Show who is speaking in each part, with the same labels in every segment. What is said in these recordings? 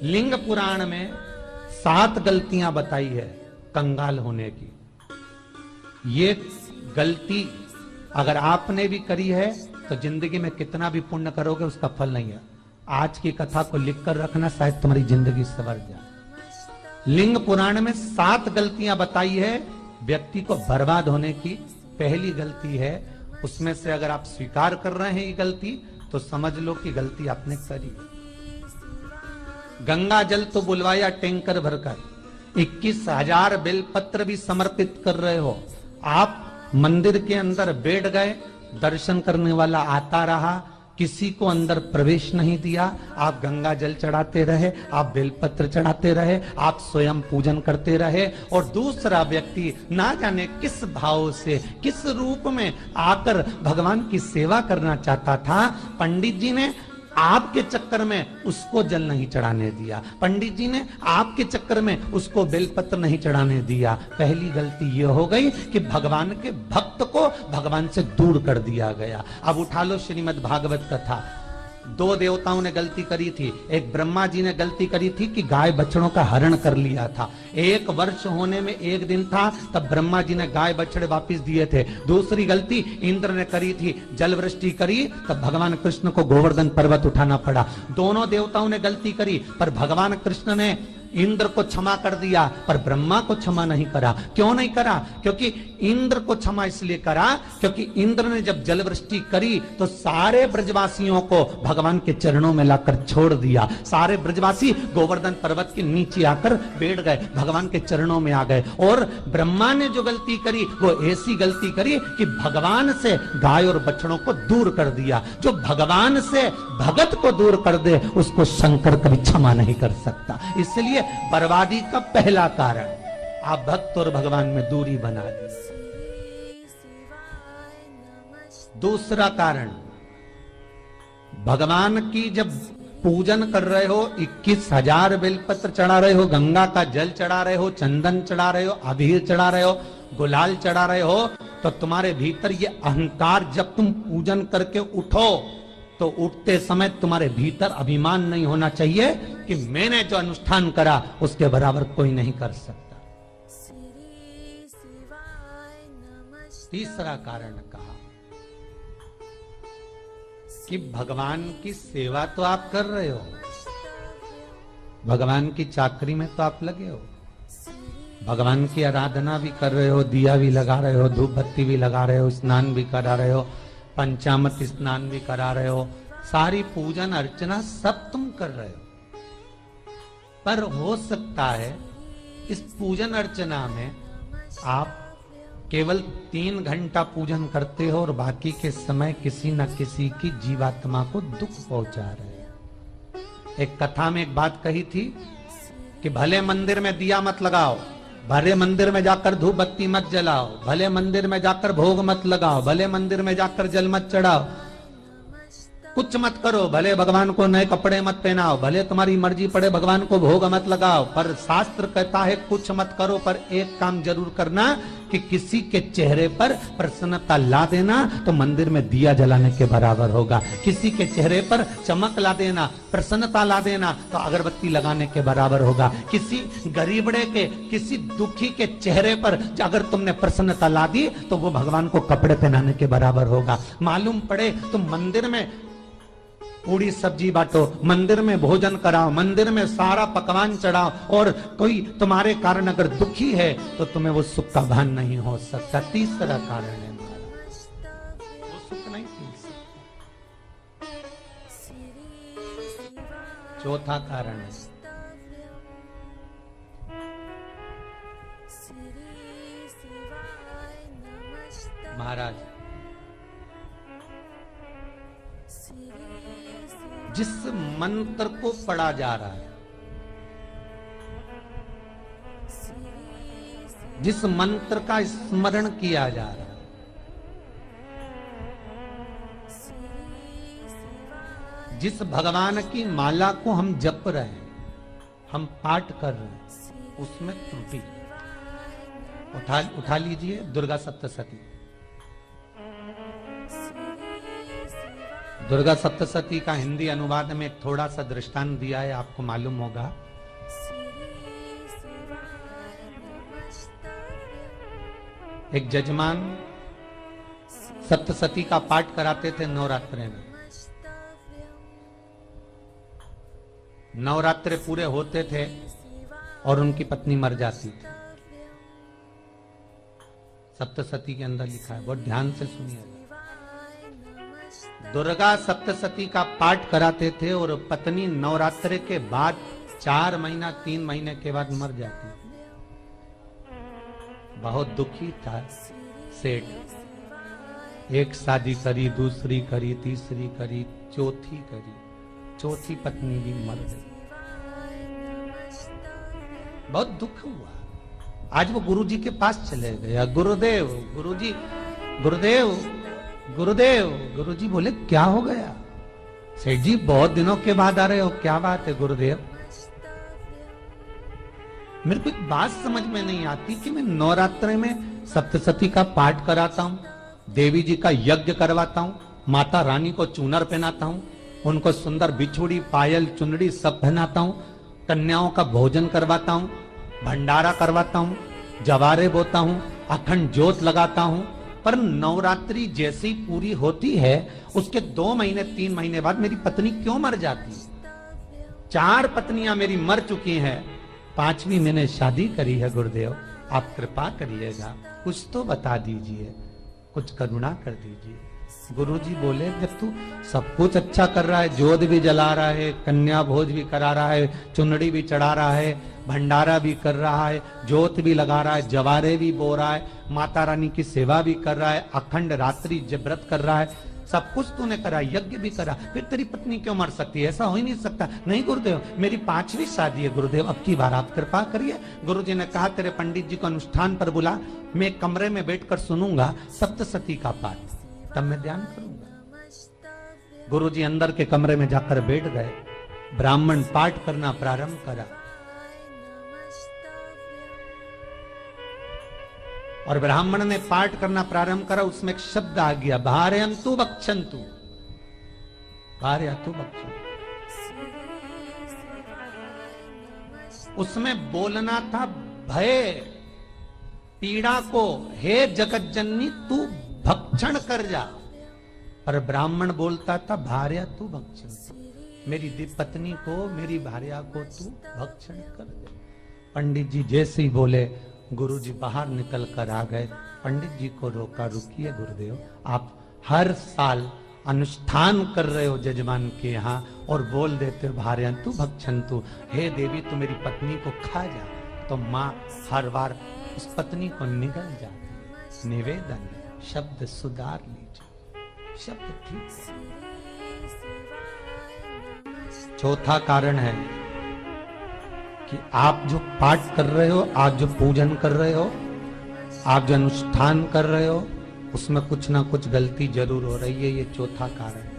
Speaker 1: लिंग पुराण में 7 गलतियां बताई है कंगाल होने की। ये गलती अगर आपने भी करी है तो जिंदगी में कितना भी पुण्य करोगे उसका फल नहीं है। आज की कथा को लिखकर रखना, शायद तुम्हारी जिंदगी संवर जाए। लिंग पुराण में 7 गलतियां बताई है व्यक्ति को बर्बाद होने की। पहली गलती है, उसमें से अगर आप स्वीकार कर रहे हैं ये गलती तो समझ लो कि गलती आपने करी। गंगा जल तो बुलवाया टैंकर भरकर, 21,000 बेलपत्र भी समर्पित कर रहे हो। आप मंदिर के अंदर बैठ गए, दर्शन करने वाला आता रहा, किसी को अंदर प्रवेश नहीं दिया। आप गंगा जल चढ़ाते रहे, आप बेलपत्र चढ़ाते रहे, आप स्वयं पूजन करते रहे, और दूसरा व्यक्ति ना जाने किस भाव से, किस रूप में आकर भगवान की सेवा करना चाहता था। पंडित जी ने आपके चक्कर में उसको जल नहीं चढ़ाने दिया, पंडित जी ने आपके चक्कर में उसको बेलपत्र नहीं चढ़ाने दिया। पहली गलती यह हो गई कि भगवान के भक्त को भगवान से दूर कर दिया गया। अब उठा लो श्रीमद् भागवत कथा। 2 देवताओं ने गलती करी थी। एक ब्रह्मा जी ने गलती करी थी कि गाय बछड़ों का हरण कर लिया था। 1 वर्ष होने में 1 दिन था तब ब्रह्मा जी ने गाय बछड़े वापस दिए थे। दूसरी गलती इंद्र ने करी थी, जल वृष्टि करी तब भगवान कृष्ण को गोवर्धन पर्वत उठाना पड़ा। दोनों देवताओं ने गलती करी, पर भगवान कृष्ण ने इंद्र को क्षमा कर दिया पर ब्रह्मा को क्षमा नहीं करा। क्यों नहीं करा? क्योंकि इंद्र को क्षमा इसलिए करा क्योंकि इंद्र ने जब जल वृष्टि करी तो सारे ब्रजवासियों को भगवान के चरणों में लाकर छोड़ दिया। सारे ब्रजवासी गोवर्धन पर्वत के नीचे आकर बैठ गए, भगवान के चरणों में आ गए। और ब्रह्मा ने जो गलती करी वो ऐसी गलती करी कि भगवान से गाय और बछड़ों को दूर कर दिया। जो भगवान से भगत को दूर कर दे उसको शंकर कभी क्षमा नहीं कर सकता। इसलिए बर्बादी का पहला कारण आप भक्त और भगवान में दूरी बना दी। दूसरा कारण, भगवान की जब पूजन कर रहे हो, 21,000 बेलपत्र चढ़ा रहे हो, गंगा का जल चढ़ा रहे हो, चंदन चढ़ा रहे हो, अबीर चढ़ा रहे हो, गुलाल चढ़ा रहे हो, तो तुम्हारे भीतर ये अहंकार, जब तुम पूजन करके उठो तो उठते समय तुम्हारे भीतर अभिमान नहीं होना चाहिए कि मैंने जो अनुष्ठान करा उसके बराबर कोई नहीं कर सकता। तीसरा कारण कहा कि भगवान की सेवा तो आप कर रहे हो, भगवान की चाकरी में तो आप लगे हो, भगवान की आराधना भी कर रहे हो, दिया भी लगा रहे हो, धूप बत्ती भी लगा रहे हो, स्नान भी करा रहे हो, पंचामृत स्नान भी करा रहे हो, सारी पूजन अर्चना सब तुम कर रहे हो। पर हो सकता है इस पूजन अर्चना में आप केवल 3 घंटा पूजन करते हो और बाकी के समय किसी न किसी की जीवात्मा को दुख पहुंचा रहे हो। एक कथा में एक बात कही थी कि भले मंदिर में दिया मत लगाओ, भले मंदिर में जाकर धूप बत्ती मत जलाओ, भले मंदिर में जाकर भोग मत लगाओ, भले मंदिर में जाकर जल मत चढ़ाओ, कुछ मत करो, भले भगवान को नए कपड़े मत पहनाओ, भले तुम्हारी मर्जी पड़े भगवान को भोग मत लगाओ, पर शास्त्र कहता है कुछ मत करो, पर एक काम जरूर करना कि किसी के चेहरे पर प्रसन्नता ला देना तो मंदिर में दिया जलाने के बराबर होगा। किसी के चेहरे पर चमक ला देना, प्रसन्नता ला देना तो अगरबत्ती लगाने के बराबर होगा। किसी गरीबड़े के, किसी दुखी के चेहरे पर अगर तुमने प्रसन्नता ला दी तो वो भगवान को कपड़े पहनाने के बराबर होगा। मालूम पड़े तुम मंदिर में पूरी सब्जी बांटो, मंदिर में भोजन कराओ, मंदिर में सारा पकवान चढ़ाओ, और कोई तुम्हारे कारण अगर दुखी है तो तुम्हें वो सुख का भान नहीं हो सकता। तीसरा कारण है वो सुख नहीं पी सकता। चौथा कारण है महाराज, जिस मंत्र को पढ़ा जा रहा है, जिस मंत्र का स्मरण किया जा रहा है, जिस भगवान की माला को हम जप रहे हैं, हम पाठ कर रहे हैं, उसमें त्रुटि। उठा लीजिए दुर्गा सप्तशती। दुर्गा सप्तशती का हिंदी अनुवाद में एक थोड़ा सा दृष्टांत दिया है, आपको मालूम होगा। एक जजमान सप्तशती का पाठ कराते थे नवरात्रे में। नवरात्रे पूरे होते थे और उनकी पत्नी मर जाती थी। सप्तशती के अंदर लिखा है, बहुत ध्यान से सुनिएगा। दुर्गा सप्तशती का पाठ कराते थे और पत्नी नवरात्रे के बाद 4 महीना 3 महीने के बाद मर जाती। बहुत दुखी था सेठ। एक शादी करी, दूसरी करी, तीसरी करी, चौथी करी, चौथी पत्नी भी मर गई। बहुत दुख हुआ। आज वो गुरुजी के पास चले गया, गुरुदेव, गुरुजी, गुरुदेव, गुरुदेव। गुरुजी बोले क्या हो गया? सेठ जी बहुत दिनों के बाद आ रहे हो, क्या बात है गुरुदेव? मेरे को एक बात समझ में नहीं आती कि मैं नवरात्रि में सप्तशती का पाठ कराता हूँ, देवी जी का यज्ञ करवाता हूँ, माता रानी को चूनर पहनाता हूँ, उनको सुंदर बिछुड़ी, पायल, चुनरी सब पहनाता हूँ, कन्याओं का भोजन करवाता हूँ, भंडारा करवाता हूँ, जवारे बोता हूँ, अखंड ज्योत लगाता हूँ, पर नवरात्रि जैसी पूरी होती है उसके 2 महीने 3 महीने बाद मेरी पत्नी क्यों मर जाती है? 4 पत्नियां मेरी मर चुकी हैं, 5वीं मैंने शादी करी है। गुरुदेव आप कृपा करिएगा, कुछ तो बता दीजिए, कुछ करुणा कर दीजिए। गुरुजी बोले जब तू सब कुछ अच्छा कर रहा है, जोत भी जला रहा है, कन्या भोज भी करा रहा है, चुनड़ी भी चढ़ा रहा है, भंडारा भी कर रहा है, जोत भी लगा रहा है, जवारे भी बो रहा है, माता रानी की सेवा भी कर रहा है, अखंड रात्रि व्रत कर रहा है, सब कुछ तूने करा, यज्ञ भी करा, फिर तेरी पत्नी क्यों मर सकती है? ऐसा हो ही नहीं सकता। नहीं गुरुदेव, मेरी 5वीं शादी है गुरुदेव, अब की बार आप कृपा करिए। गुरुजी ने कहा तेरे पंडित जी को अनुष्ठान पर बुला, मैं कमरे में बैठकर सुनूंगा सप्तशती का पाठ, तब मैं ध्यान करूंगा। गुरुजी अंदर के कमरे में जाकर बैठ गए, ब्राह्मण पाठ करना प्रारंभ करा और ब्राह्मण ने पाठ करना प्रारंभ करा। उसमें एक शब्द आ गया, भारयंतु बक्षंतु, भारयंतु बक्षंतु। उसमें बोलना था भय पीड़ा को, हे जगत जननी तू भक्षण कर जा, पर ब्राह्मण बोलता था भार्या तू भक्षण, मेरी पत्नी को, मेरी भार्या को तू भक्षण कर दे। पंडित जी जैसे ही बोले गुरुजी बाहर निकल कर आ गए। पंडित जी को रोका, रुकिए गुरुदेव, आप हर साल अनुष्ठान कर रहे हो जजमान के यहाँ और बोल देते हो भार्यंतु भक्षंतु, हे देवी तू मेरी पत्नी को खा जा, तो माँ हर बार उस पत्नी को निगल जाती। निवेदन, शब्द सुधार लीजिए, शब्द ठीक। चौथा कारण है कि आप जो पाठ कर रहे हो, आप जो पूजन कर रहे हो, आप जो अनुष्ठान कर रहे हो, उसमें कुछ ना कुछ गलती जरूर हो रही है। ये चौथा कारण है।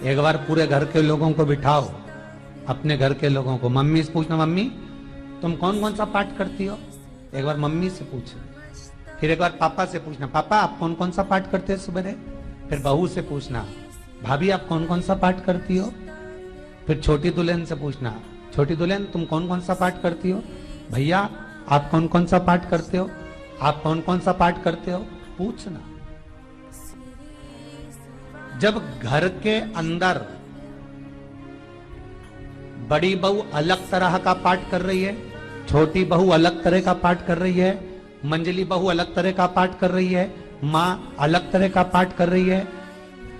Speaker 1: एक बार पूरे घर के लोगों को बिठाओ, अपने घर के लोगों को, मम्मी से पूछना, मम्मी तुम कौन कौन सा पाठ करती हो? एक बार मम्मी से पूछना। फिर एक बार पापा से पूछना, पापा आप कौन कौन सा पाठ करते हैं सुबह? फिर बहू से पूछना, भाभी आप कौन कौन सा पाठ करती हो? फिर छोटी दुल्हन से पूछना, छोटी दुल्हन तुम कौन कौन सा पाठ करती हो? भैया आप कौन कौन सा पाठ करते हो? आप कौन कौन सा पाठ करते हो? पूछना। जब घर के अंदर बड़ी बहू अलग तरह का पाठ कर रही है, छोटी बहू अलग तरह का पाठ कर रही है, मंजली बहू अलग तरह का पाठ कर रही है, माँ अलग तरह का पाठ कर रही है,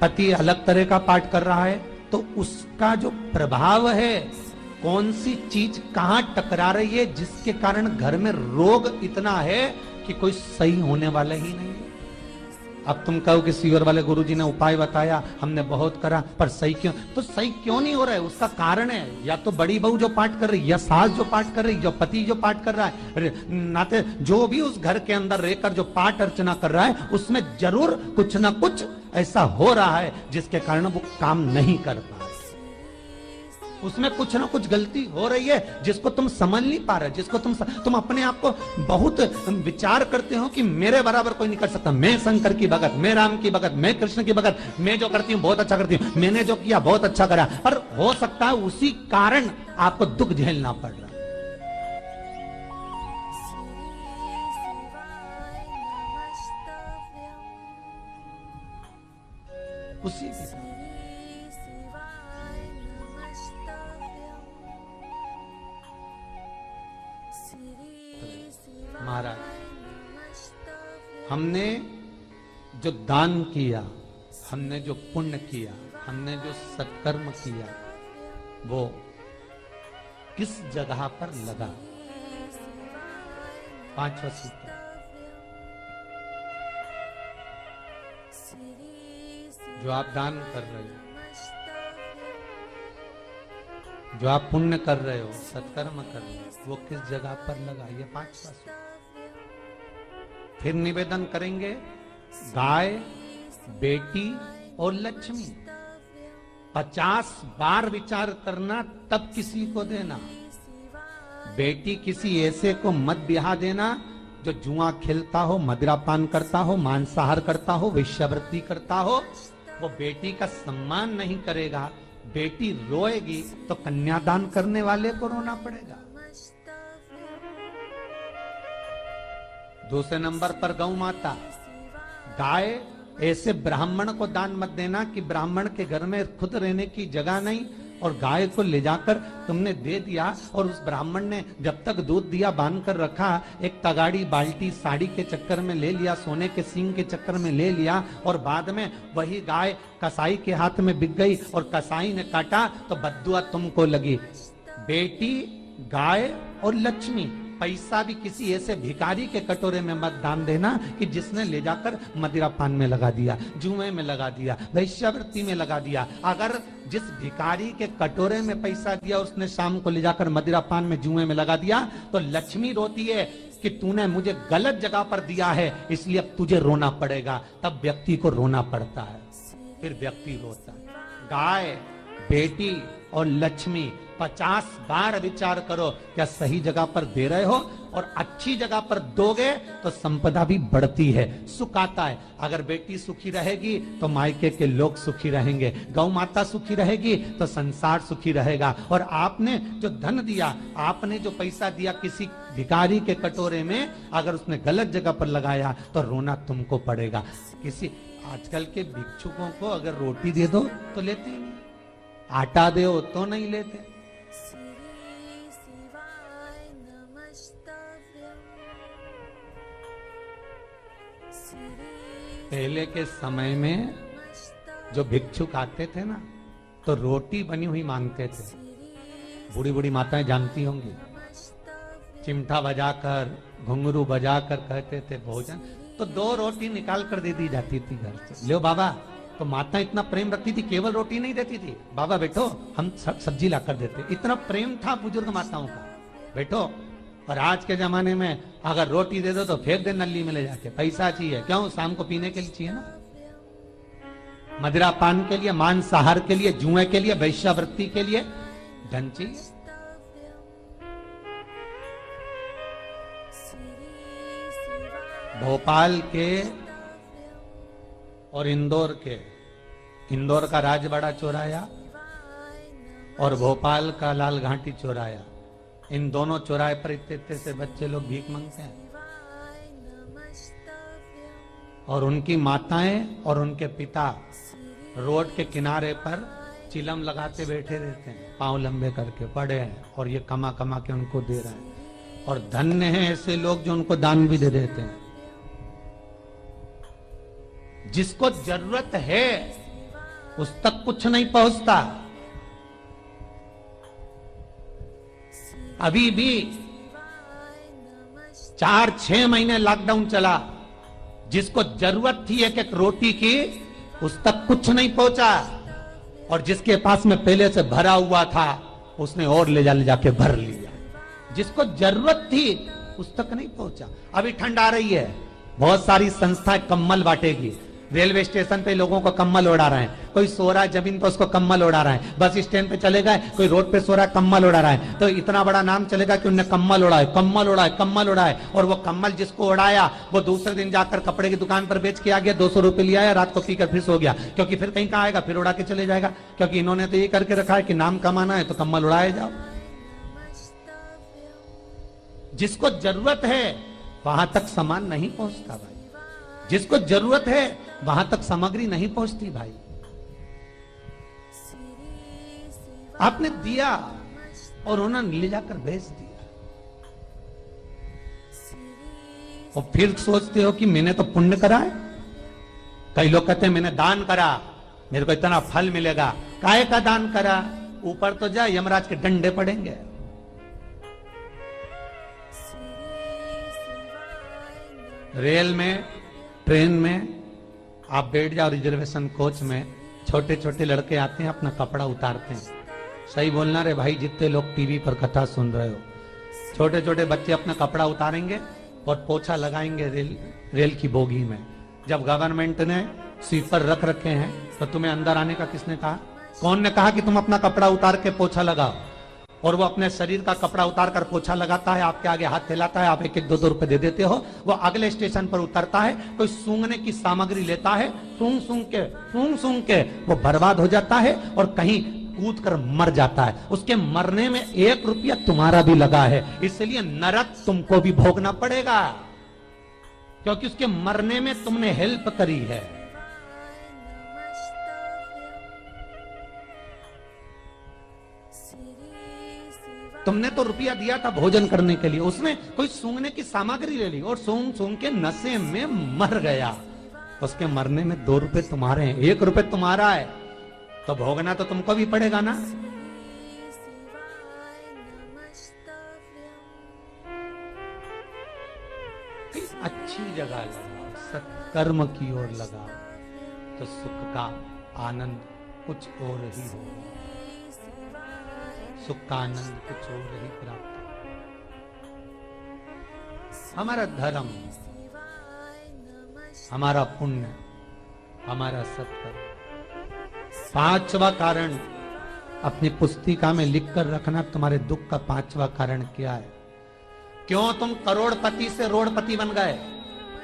Speaker 1: पति अलग तरह का पाठ कर रहा है, तो उसका जो प्रभाव है, कौन सी चीज कहां टकरा रही है, जिसके कारण घर में रोग इतना है कि कोई सही होने वाला ही नहीं है। अब तुम कहो कि सीवर वाले गुरुजी ने उपाय बताया, हमने बहुत करा, पर सही क्यों? तो सही क्यों नहीं हो रहा है? उसका कारण है या तो बड़ी बहू जो पाठ कर रही, या सास जो पाठ कर रही, जो पति जो पाठ कर रहा है, नाते जो भी उस घर के अंदर रहकर जो पाठ अर्चना कर रहा है, उसमें जरूर कुछ ना कुछ ऐसा हो रहा है जिसके कारण वो काम नहीं कर पा रहे। उसमें कुछ ना कुछ गलती हो रही है जिसको तुम समझ नहीं पा रहे, जिसको तुम अपने आप को बहुत विचार करते हो कि मेरे बराबर कोई नहीं कर सकता, मैं शंकर की भगत, मैं राम की भगत, मैं कृष्ण की भगत, मैं जो करती हूँ बहुत अच्छा करती हूँ, मैंने जो किया बहुत अच्छा करा। पर हो सकता है उसी कारण आपको दुख झेलना पड़ रहा। उसी के साथ महाराज, हमने जो दान किया, हमने जो पुण्य किया, हमने जो सत्कर्म किया, वो किस जगह पर लगा? पांचवा सूत्र, जो आप दान कर रहे हो, जो आप पुण्य कर रहे हो, सत्कर्म कर रहे हो, वो किस जगह पर लगा? ये पांचवा सूत्र। फिर निवेदन करेंगे, गाय, बेटी और लक्ष्मी 50 बार विचार करना, तब किसी को देना। बेटी किसी ऐसे को मत ब्याह देना जो जुआ खेलता हो, मदिरापान करता हो, मांसाहार करता हो, वेश्यावृत्ति करता हो। वो बेटी का सम्मान नहीं करेगा। बेटी रोएगी तो कन्यादान करने वाले को रोना पड़ेगा। दूसरे नंबर पर गौ माता, गाय ऐसे ब्राह्मण को दान मत देना कि ब्राह्मण के घर में खुद रहने की जगह नहीं और गाय को ले जाकर तुमने दे दिया और उस ब्राह्मण ने जब तक दूध दिया बांध कर रखा, एक तगाड़ी बाल्टी साड़ी के चक्कर में ले लिया, सोने के सींग के चक्कर में ले लिया और बाद में वही गाय कसाई के हाथ में बिक गई और कसाई ने काटा तो बद्दुआ तुमको लगी। बेटी, गाय और लक्ष्मी, पैसा भी किसी ऐसे भिखारी के कटोरे में मत दान देना कि जिसने ले जाकर मदिरापान में लगा दिया, जुए में लगा दिया, वैश्यावृत्ति में लगा दिया। अगर जिस भिखारी के कटोरे में पैसा दिया उसने शाम को ले जाकर मदिरापान में, जुए में लगा दिया, तो लक्ष्मी रोती है कि तूने मुझे गलत जगह पर दिया है, इसलिए अब तुझे रोना पड़ेगा। तब व्यक्ति को रोना पड़ता है, फिर व्यक्ति रोता है। गाय, बेटी और लक्ष्मी 50 बार विचार करो, क्या सही जगह पर दे रहे हो? और अच्छी जगह पर दोगे तो संपदा भी बढ़ती है, सुख आता है। अगर बेटी सुखी रहेगी तो मायके के लोग सुखी रहेंगे, गौ माता सुखी रहेगी तो संसार सुखी रहेगा। और आपने जो धन दिया, आपने जो पैसा दिया किसी भिखारी के कटोरे में, अगर उसने गलत जगह पर लगाया तो रोना तुमको पड़ेगा। किसी आजकल के भिक्षुकों को अगर रोटी दे दो तो लेते नहीं, आटा दो तो नहीं लेते। पहले के समय में जो भिक्षुक आते थे ना, तो रोटी बनी हुई मांगते थे। बूढ़ी बूढ़ी माताएं जानती होंगी, चिमटा बजाकर, घुंघरू बजाकर कहते थे भोजन, तो 2 रोटी निकाल कर दे दी जाती थी घर से। लो बाबा, तो माता इतना प्रेम रखती थी, केवल रोटी नहीं देती थी, बाबा बैठो हम सब्जी ला कर देते। इतना प्रेम था बुजुर्ग माताओं का, बैठो। और आज के जमाने में अगर रोटी दे दो तो फेंक दे नली में ले जाके, पैसा चाहिए। क्यों? शाम को पीने के लिए चाहिए ना, मदिरा पान के लिए, मांसाहार के लिए, जुए के लिए, वैश्यावृत्ति के लिए धन चाहिए। भोपाल के और इंदौर का राजवाड़ा चौराया और भोपाल का लाल घाटी चौराया, इन दोनों चौराहे पर इतने से बच्चे लोग भीख मांगते हैं और उनकी माताएं और उनके पिता रोड के किनारे पर चिलम लगाते बैठे रहते हैं, पांव लंबे करके पड़े हैं और ये कमा कमा के उनको दे रहे हैं। और धन्य हैं ऐसे लोग जो उनको दान भी दे देते हैं। जिसको जरूरत है उस तक कुछ नहीं पहुंचता। अभी भी 4-6 महीने लॉकडाउन चला, जिसको जरूरत थी एक रोटी की उस तक कुछ नहीं पहुंचा, और जिसके पास में पहले से भरा हुआ था उसने और ले जाके भर लिया। जिसको जरूरत थी उस तक नहीं पहुंचा। अभी ठंड आ रही है, बहुत सारी संस्थाएं कंबल बांटेगी, रेलवे स्टेशन पे लोगों को कम्बल उड़ा रहे हैं, कोई सो रहा है जमीन पर उसको कम्बल उड़ा रहे हैं, बस स्टैंड पे चले गए कोई रोड पे सो रहा है कम्बल उड़ा रहा है, तो इतना बड़ा नाम चलेगा कि उनने कम्बल उड़ाए, कम्बल उड़ाए, कम्बल उड़ाए। और वो कम्बल जिसको उड़ाया वो दूसरे दिन जाकर कपड़े की दुकान पर बेच के आ गया, 200 रुपए लिया है, रात को पीकर फिर सो गया, क्योंकि फिर कहीं कहाँ आएगा, फिर उड़ा के चले जाएगा, क्योंकि इन्होंने तो ये करके रखा है कि नाम कमाना है तो कम्बल उड़ाए जाओ। जिसको जरूरत है वहां तक सामान नहीं पहुंचता भाई, जिसको जरूरत है वहां तक सामग्री नहीं पहुंचती भाई। आपने दिया और उन्होंने ले जाकर बेच दिया, और फिर सोचते हो कि मैंने तो पुण्य करा है। कई लोग कहते हैं मैंने दान करा, मेरे को इतना फल मिलेगा। काहे का दान करा? ऊपर तो जा, यमराज के डंडे पड़ेंगे। रेल में, ट्रेन में आप बैठ जाओ, रिजर्वेशन कोच में, छोटे छोटे लड़के आते हैं अपना कपड़ा उतारते हैं। सही बोलना रे भाई, जितने लोग टीवी पर कथा सुन रहे हो, छोटे छोटे बच्चे अपना कपड़ा उतारेंगे और पोछा लगाएंगे रेल की बोगी में। जब गवर्नमेंट ने स्वीपर रख रखे हैं तो तुम्हें अंदर आने का किसने कहा? कौन ने कहा कि तुम अपना कपड़ा उतार के पोछा लगाओ? और वो अपने शरीर का कपड़ा उतार कर पोछा लगाता है, आपके आगे हाथ फैलाता है, आप एक एक 2-2 रुपए दे देते हो। वो अगले स्टेशन पर उतरता है, कोई सूंघने की सामग्री लेता है, सूंघ सूंघ के वो बर्बाद हो जाता है और कहीं कूद कर मर जाता है। उसके मरने में 1 रुपया तुम्हारा भी लगा है, इसलिए नरक तुमको भी भोगना पड़ेगा, क्योंकि उसके मरने में तुमने हेल्प करी है। तुमने तो रुपया दिया था भोजन करने के लिए, उसने कोई सूंघने की सामग्री ले ली और सूंघ सूंघ के नशे में मर गया। उसके मरने में 2 रुपए तुम्हारे हैं, 1 रुपए तुम्हारा है, तो भोगना तो तुमको भी पड़ेगा ना। अच्छी जगह लगाओ, सत्कर्म की ओर लगाओ, तो सुख का आनंद कुछ और ही होगा, सुख का आनंद कुछ और ही प्राप्त होगा। हमारा धर्म, हमारा पुण्य, हमारा सत्कर्म। 5वां कारण अपनी पुस्तिका में लिखकर रखना, तुम्हारे दुख का 5वां कारण क्या है? क्यों तुम करोड़पति से रोड़पति बन गए?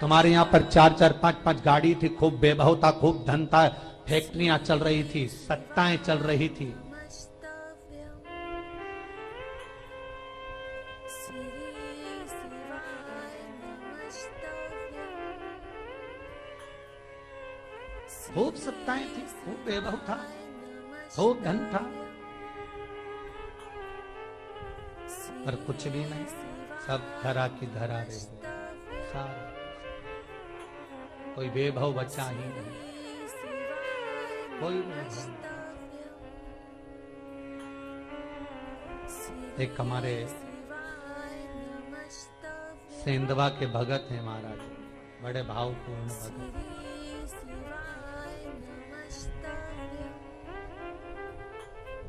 Speaker 1: तुम्हारे यहां पर 4-4, 5-5 गाड़ी थी, खूब वैभव था, खूब धन था, फैक्ट्रियां चल रही थी, सत्ताएं चल रही थी। खूब सत्ताएं थी, खूब वैभव था, खूब धन था, पर कुछ भी नहीं, सब धरा की धरा रह गए सारा, कोई वैभव बचा ही नहीं, कोई वैभव नहीं। एक हमारे सेंधवा के भगत हैं महाराज, बड़े भावपूर्ण भगत।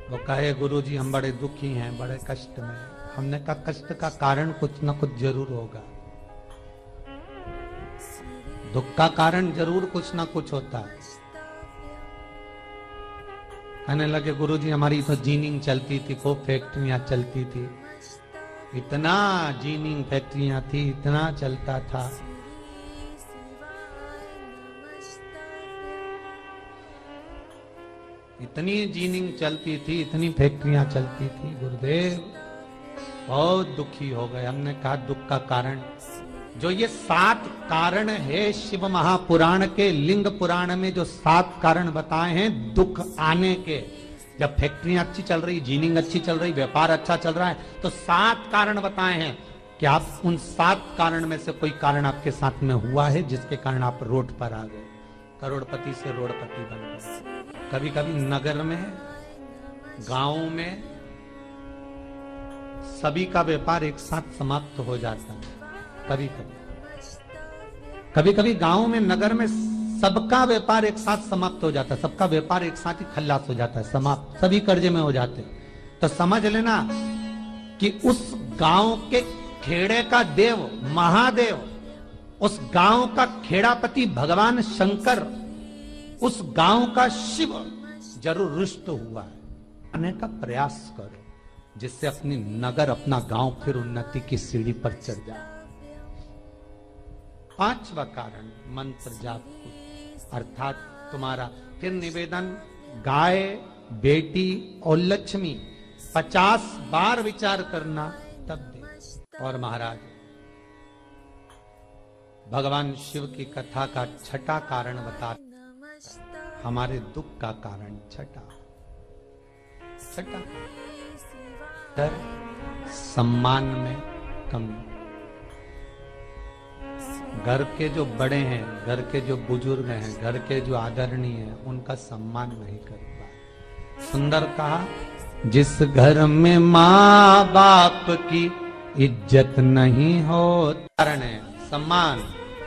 Speaker 1: वो कहे गुरुजी हम बड़े दुखी हैं, बड़े कष्ट में। हमने कहा कष्ट का कारण कुछ ना कुछ जरूर होगा, दुख का कारण जरूर कुछ ना कुछ होता है। कहने लगे गुरुजी हमारी तो जीनिंग चलती थी, खूब फैक्ट्रियां चलती थी, इतना जीनिंग फैक्ट्रियां थी, इतना चलता था। इतनी जीनिंग चलती थी, इतनी फैक्ट्रियां चलती थी, गुरुदेव बहुत दुखी हो गए। हमने कहा दुख का कारण, जो ये 7 कारण है शिव महापुराण के, लिंग पुराण में जो 7 कारण बताए हैं दुख आने के, जब फैक्ट्रियां अच्छी चल रही, जीनिंग अच्छी चल रही, व्यापार अच्छा चल रहा है, तो 7 कारण बताए हैं कि आप उन 7 कारण में से कोई कारण आपके साथ में हुआ है जिसके कारण आप रोड पर आ गए, करोड़पति से रोडपति बन गए। कभी कभी नगर में, गांव में सभी का व्यापार एक साथ समाप्त हो जाता है। कभी कभी गांव में, नगर में सबका व्यापार एक साथ समाप्त हो जाता है, सबका व्यापार एक साथ ही खल्लास हो जाता है, समाप्त, सभी कर्जे में हो जाते हैं। तो समझ लेना कि उस गांव के खेड़े का देव महादेव, उस गांव का खेड़ापति भगवान शंकर उस गांव का शिव जरूर रुष्ट हुआ है, आने का प्रयास करो, जिससे अपनी नगर, अपना गांव फिर उन्नति की सीढ़ी पर चढ़ जाए। पांचवा कारण मंत्र जाप, अर्थात तुम्हारा फिर निवेदन, गाय, बेटी और लक्ष्मी 50 बार विचार करना तब दे। और महाराज भगवान शिव की कथा का छठा कारण बता, हमारे दुख का कारण छठा डर, सम्मान में कमी। घर के जो बड़े हैं, घर के जो बुजुर्ग हैं, घर के जो आदरणीय हैं, उनका सम्मान नहीं कर पाए। सुंदर कहा, जिस घर में माँ बाप की इज्जत नहीं हो, कारण है सम्मान,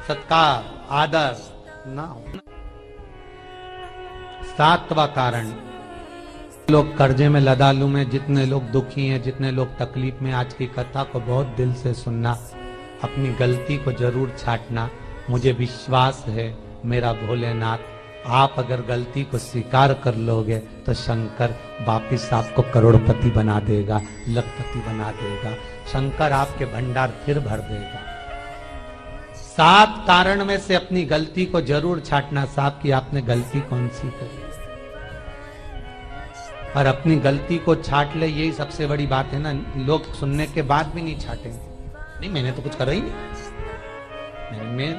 Speaker 1: सत्कार, आदर ना हो। सातवां कारण, लोग कर्जे में, लदालू में, जितने लोग दुखी हैं, जितने लोग तकलीफ में, आज की कथा को बहुत दिल से सुनना, अपनी गलती को जरूर छांटना। मुझे विश्वास है मेरा भोलेनाथ, आप अगर गलती को स्वीकार कर लोगे तो शंकर वापिस आपको करोड़पति बना देगा, लखपति बना देगा। शंकर आपके भंडार फिर भर देगा। 7 कारण में से अपनी गलती को जरूर छांटना। साहब की आपने गलती कौन सी करी, और अपनी गलती को छाट ले, यही सबसे बड़ी बात है ना। लोग सुनने के बाद भी नहीं छाटेंगे, नहीं मैंने तो कुछ करा ही नहीं,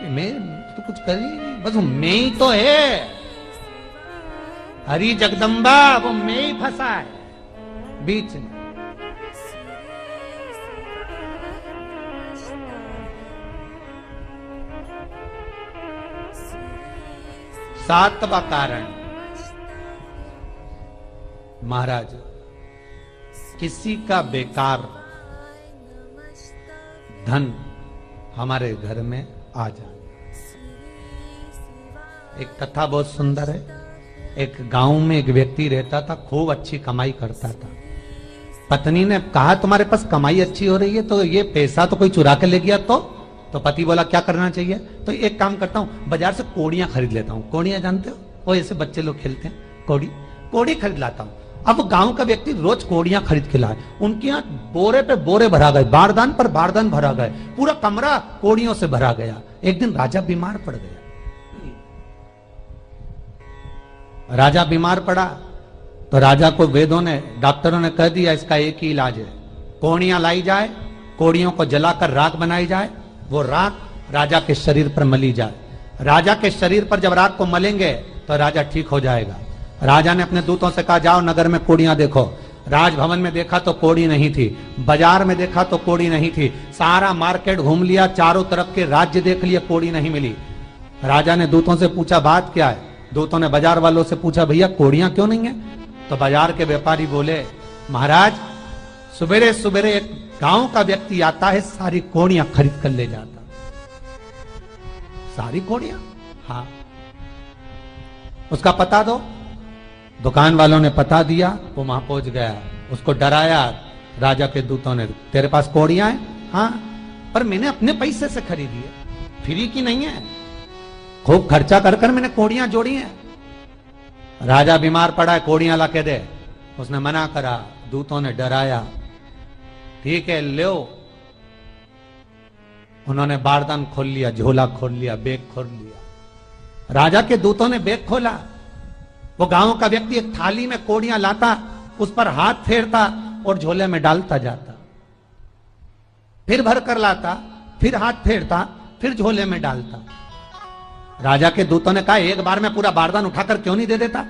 Speaker 1: मैं तो कुछ कर ही नहीं, बस मैं ही तो है, हरी जगदम्बा वो मैं ही फंसा है बीच में। सातवां कारण, महाराज किसी का बेकार धन हमारे घर में आ जाए। एक कथा बहुत सुंदर है। एक गांव में एक व्यक्ति रहता था, खूब अच्छी कमाई करता था। पत्नी ने कहा, तुम्हारे पास कमाई अच्छी हो रही है तो ये पैसा तो कोई चुरा के ले गया तो पति बोला क्या करना चाहिए, तो एक काम करता हूं, बाजार से कोड़ियां खरीद लेता हूं। कोड़ियां जानते हो, वो ऐसे बच्चे लोग खेलते हैं, कोड़ी खरीद लाता हूं। अब गांव का व्यक्ति रोज कोड़ियां खरीद के लाए, उनके यहाँ बोरे पे बोरे भरा गए, बारदान पर बारदान भरा गए, पूरा कमरा कोड़ियों से भरा गया। एक दिन राजा बीमार पड़ गया। राजा बीमार पड़ा तो राजा को वेदों ने, डॉक्टरों ने कह दिया इसका एक ही इलाज है, कोड़ियां लाई जाए, कोड़ियों को जलाकर राख बनाई जाए, वो राख राजा के शरीर पर मली जाए। राजा के शरीर पर जब राख को मलेंगे तो राजा ठीक हो जाएगा। राजा ने अपने दूतों से कहा, जाओ नगर में कोड़ियां देखो। राजभवन में देखा तो कोड़ी नहीं थी, बाजार में देखा तो कोड़ी नहीं थी, सारा मार्केट घूम लिया, चारों तरफ के राज्य देख लिए, कोड़ी नहीं मिली। राजा ने दूतों से पूछा बात क्या है। दूतों ने बाजार वालों से पूछा, भैया कोड़ियां क्यों नहीं है। तो बाजार के व्यापारी बोले, महाराज सुबेरे सुबेरे एक गांव का व्यक्ति आता है, सारी कोड़ियां खरीद कर ले जाता। सारी कोड़ियां? हाँ। उसका पता दो। दुकान वालों ने पता दिया, वो वहां पहुंच गया, उसको डराया राजा के दूतों ने, तेरे पास कोड़ियां हैं? हाँ, पर मैंने अपने पैसे से खरीदी है, फ्री की नहीं है, खूब खर्चा कर कर मैंने कोड़ियां जोड़ी हैं। राजा बीमार पड़ा है, कोड़ियां ला के दे। उसने मना करा, दूतों ने डराया, ठीक है लो। उन्होंने बारदान खोल लिया, झोला खोल लिया, बैग खोल लिया। राजा के दूतों ने बैग खोला, वो गांव का व्यक्ति एक थाली में कोड़ियां लाता, उस पर हाथ फेरता और झोले में डालता जाता, फिर भर कर लाता, फिर हाथ फेरता, फिर झोले में डालता। राजा के दूतों ने कहा, एक बार में पूरा बारदान उठाकर क्यों नहीं दे देता,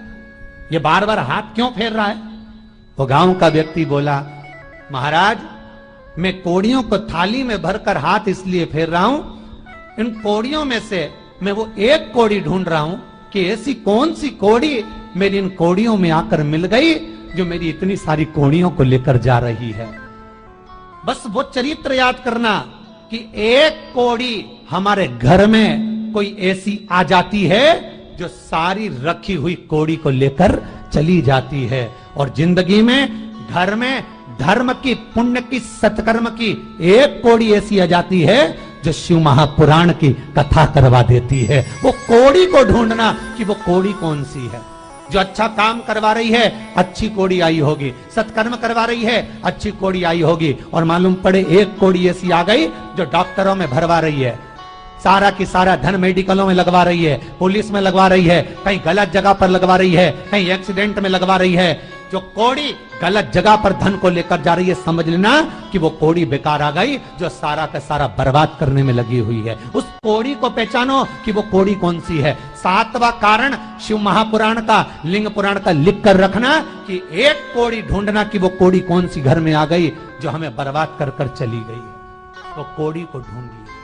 Speaker 1: ये बार बार हाथ क्यों फेर रहा है। वो गांव का व्यक्ति बोला, महाराज मैं कोड़ियों को थाली में भरकर हाथ इसलिए फेर रहा हूं, इन कोड़ियों में से मैं वो एक कोड़ी ढूंढ रहा हूं कि ऐसी कौन सी कोड़ी मेरी इन कोड़ियों में आकर मिल गई जो मेरी इतनी सारी कोड़ियों को लेकर जा रही है। बस वो चरित्र याद करना कि एक कोड़ी हमारे घर में कोई ऐसी आ जाती है जो सारी रखी हुई कोड़ी को लेकर चली जाती है। और जिंदगी में घर में धर्म की, पुण्य की, सत्कर्म की एक कोड़ी ऐसी आ जाती है जो शिव महापुराण की कथा करवा देती है। वो कोड़ी को ढूंढना कि वो कोड़ी कौन सी है। जो अच्छा काम करवा रही है अच्छी कोड़ी आई होगी, सत्कर्म करवा रही है अच्छी कोड़ी आई होगी। और मालूम पड़े एक कोड़ी ऐसी आ गई जो डॉक्टरों में भरवा रही है, सारा की सारा धन मेडिकलों में लगवा रही है, पुलिस में लगवा रही है, कहीं गलत जगह पर लगवा रही है, कहीं एक्सीडेंट में लगवा रही है। जो कोड़ी गलत जगह पर धन को लेकर जा रही है, समझ लेना कि वो कोड़ी बेकार आ गई जो सारा का सारा बर्बाद करने में लगी हुई है। उस कोड़ी को पहचानो कि वो कोड़ी कौन सी है। सातवां कारण शिव महापुराण का, लिंग पुराण का लिख कर रखना कि एक कोड़ी ढूंढना कि वो कोड़ी कौन सी घर में आ गई जो हमें बर्बाद कर कर चली गई है। वो कोड़ी को ढूंढिए,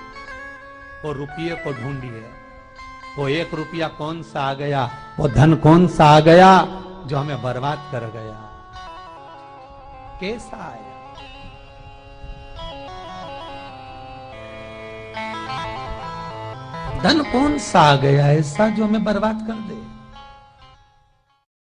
Speaker 1: वो रुपये को ढूंढिए, वो 1 रुपया कौन सा आ गया, वो धन कौन सा आ गया जो हमें बर्बाद कर गया, कैसा आया। धन कौन सा आ गया ऐसा जो हमें बर्बाद कर दे।